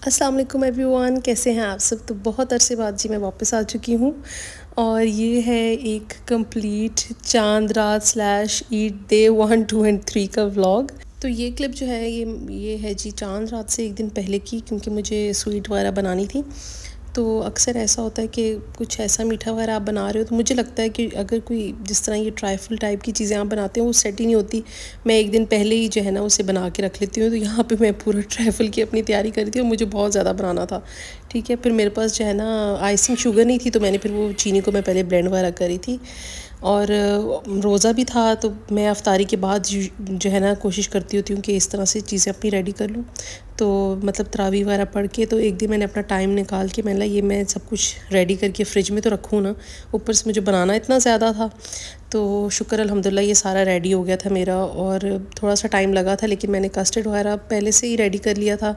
अस्सलाम वालेकुम एवरीवन, कैसे हैं आप सब। तो बहुत अरसे बाद जी मैं वापस आ चुकी हूँ और ये है एक कंप्लीट चांद रात स्लैश ईद डे 1, 2 एंड 3 का व्लॉग। तो ये क्लिप जो है ये है जी चांद रात से एक दिन पहले की, क्योंकि मुझे स्वीट वगैरह बनानी थी। तो अक्सर ऐसा होता है कि कुछ ऐसा मीठा वगैरह आप बना रहे हो तो मुझे लगता है कि अगर कोई जिस तरह ये ट्राइफल टाइप की चीज़ें आप बनाते हैं वो सेट ही नहीं होती। मैं एक दिन पहले ही जो है ना उसे बना के रख लेती हूँ। तो यहाँ पे मैं पूरा ट्राइफल की अपनी तैयारी कर रही थी और मुझे बहुत ज़्यादा बनाना था। ठीक है, फिर मेरे पास जो है ना आइसिंग शुगर नहीं थी, तो मैंने फिर वो चीनी को मैं पहले ब्लेंड वगैरह करी थी। और रोज़ा भी था, तो मैं अफ्तारी के बाद जो है ना कोशिश करती होती हूँ कि इस तरह से चीज़ें अपनी रेडी कर लूँ। तो मतलब तरावी वगैरह पढ़ के तो एक दिन मैंने अपना टाइम निकाल के मैंने ये मैं सब कुछ रेडी करके फ़्रिज में तो रखूँ ना। ऊपर से मुझे बनाना इतना ज़्यादा था, तो शुक्र अल्हम्दुलिल्लाह ये सारा रेडी हो गया था मेरा। और थोड़ा सा टाइम लगा था, लेकिन मैंने कस्टर्ड वगैरह पहले से ही रेडी कर लिया था,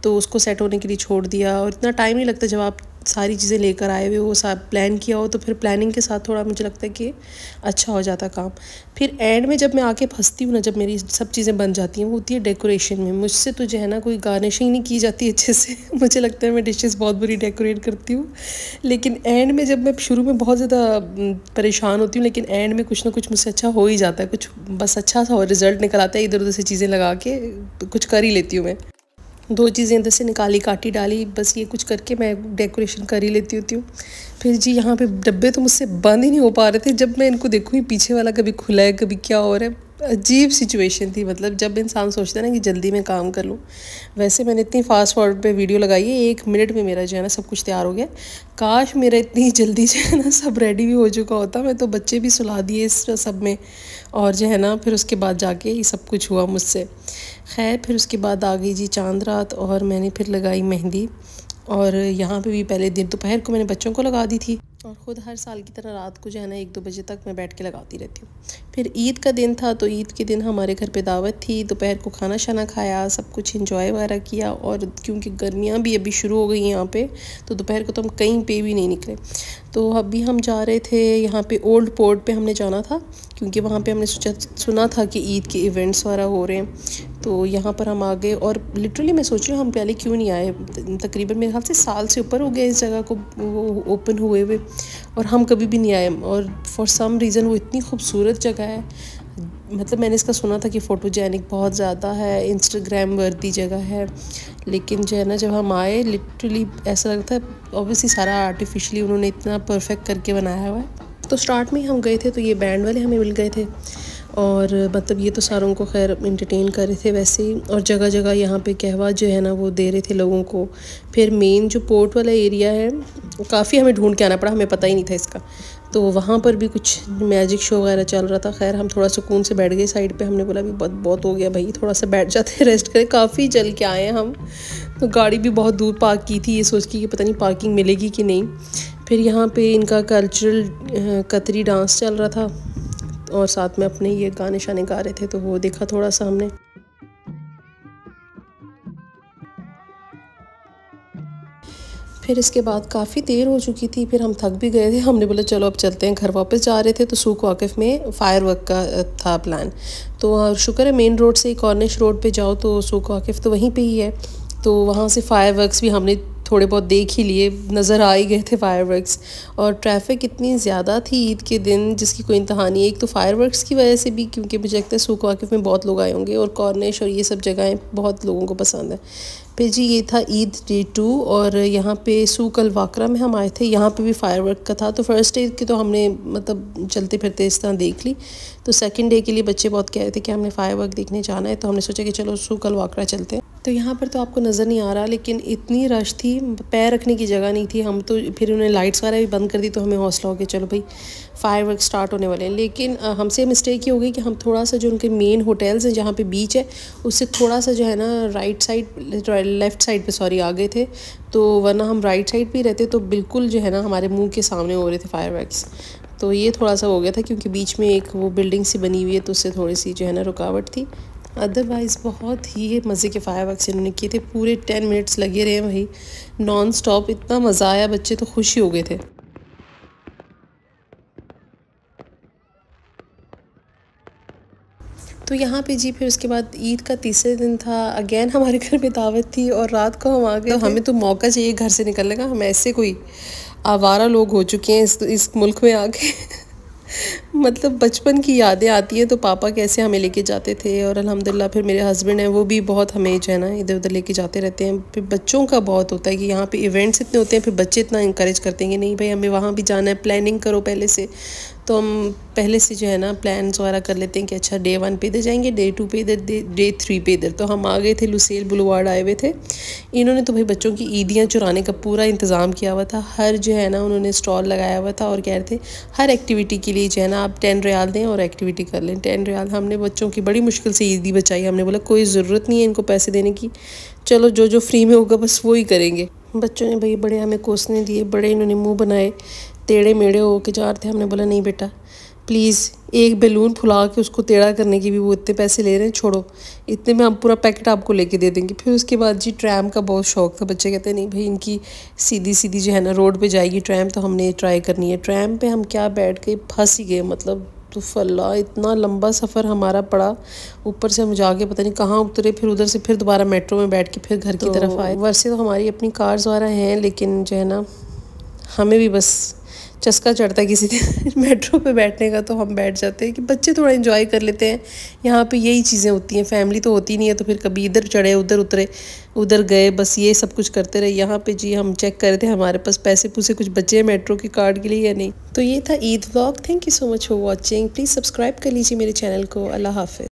तो उसको सेट होने के लिए छोड़ दिया। और इतना टाइम नहीं लगता जब आप सारी चीज़ें लेकर आए हुए हो, सब प्लान किया हो, तो फिर प्लानिंग के साथ थोड़ा मुझे लगता है कि अच्छा हो जाता काम। फिर एंड में जब मैं आके फंसती हूँ ना, जब मेरी सब चीज़ें बन जाती हैं, वो होती है डेकोरेशन में। मुझसे तो जो है ना कोई गार्निशिंग नहीं की जाती अच्छे से मुझे लगता है मैं डिशेस बहुत बुरी डेकोरेट करती हूँ। लेकिन एंड में जब मैं शुरू में बहुत ज़्यादा परेशान होती हूँ, लेकिन एंड में कुछ ना कुछ मुझसे अच्छा हो ही जाता है, कुछ बस अच्छा सा रिजल्ट निकल आता है। इधर उधर से चीज़ें लगा के कुछ कर ही लेती हूँ मैं। दो चीज़ें इधर से निकाली, काटी, डाली, बस ये कुछ करके मैं डेकोरेशन कर ही लेती होती हूँ। फिर जी यहाँ पे डब्बे तो मुझसे बंद ही नहीं हो पा रहे थे। जब मैं इनको देखूँ पीछे वाला कभी खुला है कभी क्या हो रहा है, अजीब सिचुएशन थी। मतलब जब इंसान सोचता है ना कि जल्दी में काम कर लूँ, वैसे मैंने इतनी फास्ट फॉरवर्ड पे वीडियो लगाई है, 1 मिनट में मेरा जो है ना सब कुछ तैयार हो गया। काश मेरा इतनी जल्दी जो है ना सब रेडी भी हो चुका होता। मैं तो बच्चे भी सुला दिए इस सब में, और जो है ना फिर उसके बाद जाके ये सब कुछ हुआ मुझसे। खैर फिर उसके बाद आ गई जी चांद रात और मैंने फिर लगाई मेहंदी। और यहाँ पे भी पहले दिन दोपहर को मैंने बच्चों को लगा दी थी, और ख़ुद हर साल की तरह रात को जो है ना 1-2 बजे तक मैं बैठ के लगाती रहती हूँ। फिर ईद का दिन था, तो ईद के दिन हमारे घर पे दावत थी। दोपहर को खाना शाना खाया, सब कुछ इंजॉय वगैरह किया। और क्योंकि गर्मियाँ भी अभी शुरू हो गई हैं यहाँ पे, तो दोपहर को तो हम कहीं पे भी नहीं निकले। तो अभी हम जा रहे थे यहाँ पे ओल्ड पोर्ट पे हमने जाना था, क्योंकि वहाँ पे हमने सुना था कि ईद के इवेंट्स वगैरह हो रहे हैं। तो यहाँ पर हम आ गए, और लिटरली मैं सोच रही हूँ हम पहले क्यों नहीं आए। तकरीबन मेरे ख्याल से साल से ऊपर हो गया इस जगह को वो ओपन हुए हुए, और हम कभी भी नहीं आए। और फॉर सम रीज़न वो इतनी खूबसूरत जगह है। मतलब मैंने इसका सुना था कि फ़ोटोजेनिक बहुत ज़्यादा है, इंस्टाग्राम वर्दी जगह है। लेकिन जो है ना जब हम आए, लिटरली ऐसा लगता है ऑब्वियसली सारा आर्टिफिशियली उन्होंने इतना परफेक्ट करके बनाया हुआ है। तो स्टार्ट में ही हम गए थे तो ये बैंड वाले हमें मिल गए थे, और मतलब ये तो सारों को खैर इंटरटेन कर रहे थे वैसे ही। और जगह जगह यहाँ पे कहवा जो है ना वो दे रहे थे लोगों को। फिर मेन जो पोर्ट वाला एरिया है, काफ़ी हमें ढूंढ के आना पड़ा, हमें पता ही नहीं था इसका। तो वहाँ पर भी कुछ मैजिक शो वगैरह चल रहा था। खैर हम थोड़ा सुकून से बैठ गए साइड पे। हमने बोला अभी बहुत बहुत हो गया भाई, थोड़ा सा बैठ जाते हैं, रेस्ट करें। काफ़ी चल के आए हैं हम, तो गाड़ी भी बहुत दूर पार्क की थी, ये सोच के कि पता नहीं पार्किंग मिलेगी कि नहीं। फिर यहाँ पे इनका कल्चरल कतरी डांस चल रहा था, और साथ में अपने ये गाने शाने गा रहे थे, तो वो देखा थोड़ा सा हमने। फिर इसके बाद काफ़ी देर हो चुकी थी, फिर हम थक भी गए थे। हमने बोला चलो अब चलते हैं घर। वापस जा रहे थे तो सूक वाकिफ़ में फ़ायर वर्क का था प्लान। तो शुक्र है मेन रोड से कॉर्निश रोड पे जाओ तो सूक वाकिफ़ तो वहीं पे ही है। तो वहाँ से फ़ायर वर्क्स भी हमने थोड़े बहुत देख ही लिए, नज़र आ ही गए थे फायर वर्क्स। और ट्रैफिक इतनी ज़्यादा थी ईद के दिन जिसकी कोई इंतहा नहीं है। एक तो फायर वर्क्स की वजह से भी, क्योंकि मुझे लगता है सूक वाकिफ़ में बहुत लोग आए होंगे, और कॉर्निश और ये सब जगहें बहुत लोगों को पसंद है। फिर जी ये था ईद डे 2, और यहाँ पे सूक अल वाकरा में हम आए थे। यहाँ पे भी फायर वर्क का था। तो फर्स्ट डे की तो हमने मतलब चलते फिरते इस तरह देख ली। तो सेकंड डे के लिए बच्चे बहुत कह रहे थे कि हमने फायर वर्क देखने जाना है, तो हमने सोचा कि चलो सूक अल वाकरा चलते हैं। तो यहाँ पर तो आपको नज़र नहीं आ रहा, लेकिन इतनी रश थी, पैर रखने की जगह नहीं थी। हम तो फिर उन्होंने लाइट्स वगैरह भी बंद कर दी, तो हमें हौसला हो गया चलो भाई फायर वर्क स्टार्ट होने वाले हैं। लेकिन हमसे मिस्टेक ये हो गई कि हम थोड़ा सा जो उनके मेन होटल्स हैं जहाँ पे बीच है, उससे थोड़ा सा जो है ना राइट साइड लेफ़्ट साइड पे सॉरी आ गए थे। तो वरना हम राइट साइड पे रहते तो बिल्कुल जो है ना हमारे मुंह के सामने हो रहे थे फायर वर्क्स। तो ये थोड़ा सा हो गया था, क्योंकि बीच में एक वो बिल्डिंग सी बनी हुई है, तो उससे थोड़ी सी जो है ना रुकावट थी। अदरवाइज़ बहुत ही मज़े के फायर वर्क्स इन्होंने किए थे। पूरे 10 मिनट्स लगे रहे वही नॉन स्टॉप। इतना मज़ा आया, बच्चे तो खुश ही हो गए थे। तो तो यहाँ पे जी फिर उसके बाद ईद का तीसरे दिन था, अगेन हमारे घर में दावत थी और रात को हम आ गए। तो हमें तो मौका चाहिए घर से निकलने का, हम ऐसे कोई आवारा लोग हो चुके हैं इस मुल्क में आके मतलब बचपन की यादें आती हैं तो पापा कैसे हमें लेके जाते थे, और अल्हम्दुलिल्लाह फिर मेरे हस्बैंड हैं वो भी बहुत हमें जो है ना इधर उधर लेके जाते रहते हैं। फिर बच्चों का बहुत होता है कि यहाँ पे इवेंट्स इतने होते हैं, फिर बच्चे इतना इंकरेज करते हैं कि नहीं भाई हमें वहाँ भी जाना है, प्लानिंग करो पहले से। तो हम पहले से जो है ना प्लान्स वगैरह कर लेते हैं कि अच्छा डे 1 पे इधर जाएंगे, डे 2 पे इधर, डे 3 पे इधर। तो हम आ गए थे, लुसेल बुलवार्ड आए हुए थे। इन्होंने तो भाई बच्चों की ईदियाँ चुराने का पूरा इंतज़ाम किया हुआ था, हर जो है ना उन्होंने स्टॉल लगाया हुआ था और कह रहे थे हर एक्टिविटी के लिए जो है ना आप 10 रियाल दें और एक्टिविटी कर लें। 10 रियाल हमने बच्चों की बड़ी मुश्किल से ईदी बचाई। हमने बोला कोई ज़रूरत नहीं है इनको पैसे देने की, चलो जो जो फ्री में होगा बस वो ही करेंगे। बच्चों ने भाई बड़े हमें कोसने दिए, बड़े इन्होंने मुंह बनाए, टेढ़े मेढ़े हो के जा रहे थे। हमने बोला नहीं बेटा प्लीज़, एक बैलून फुला के उसको टेढ़ा करने की भी वो इतने पैसे ले रहे हैं, छोड़ो, इतने में हम पूरा पैकेट आपको लेके दे देंगे। फिर उसके बाद जी ट्रैम का बहुत शौक था, बच्चे कहते हैं नहीं भाई इनकी सीधी सीधी जो है ना रोड पे जाएगी ट्रैम, तो हमने ट्राई करनी है। ट्रैम पे हम क्या बैठ के फंस ही गए, मतलब तो फल्ला इतना लंबा सफ़र हमारा पड़ा, ऊपर से हम जाके पता नहीं कहाँ उतरे, फिर उधर से फिर दोबारा मेट्रो में बैठ के फिर घर की तरफ आए। वैसे तो हमारी अपनी कार्स वगैरह हैं, लेकिन जो है ना हमें भी बस चस्का चढ़ता है किसी दिन मेट्रो पे बैठने का, तो हम बैठ जाते हैं कि बच्चे थोड़ा एंजॉय कर लेते हैं। यहाँ पे यही चीज़ें होती हैं, फैमिली तो होती नहीं है, तो फिर कभी इधर चढ़े उधर उतरे उधर गए, बस ये सब कुछ करते रहे। यहाँ पे जी हम चेक कर रहे थे हमारे पास पैसे पूसे कुछ बचे हैं मेट्रो के कार्ड के लिए या नहीं। तो ये था Eid vlog. Thank you so much for watching. Please subscribe कर लीजिए मेरे चैनल को। अल्लाह हाफिज़।